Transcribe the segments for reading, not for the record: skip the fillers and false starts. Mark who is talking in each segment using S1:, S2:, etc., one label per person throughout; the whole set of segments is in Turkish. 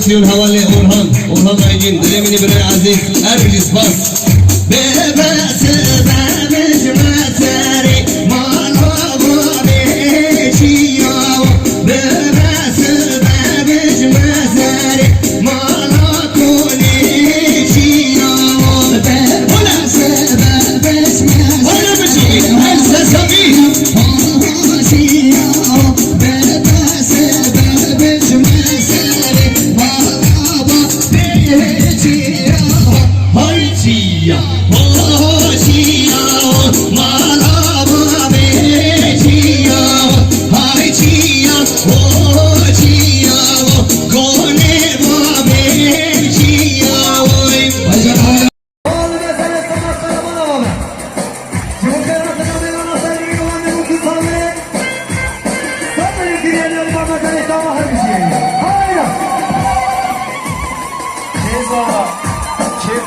S1: versiyon havale Orhan Aygün, dönemini bre aziz, Erbilis bas. Bebesi bebiş meseri, manavı beçiyav. Bebesi bebiş meseri, manavı beçiyav. Bebesi bebiş meseri, manavı beçiyav.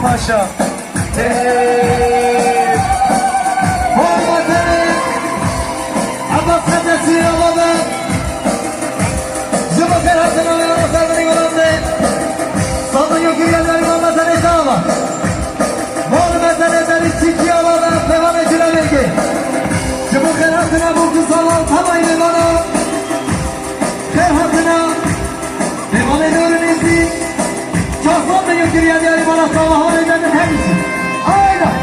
S2: Paşa Muhammed'in Abbas Hadesi Allah'da Zıbı Ferhat'ın Allah'ın Sarmani Golan'da Saldan yok yürüyenler Muhammed'in Esa'la Muhammed'in Esa'lı Çiki Allah'da devam edilen vergi Zıbı Ferhat'ına bu kısalar tamayını bana Ferhat'ına devam ediyorum izleyin Çarpmanla yok yürüyenler bana Allah'ın Eden'in hepsi Aynen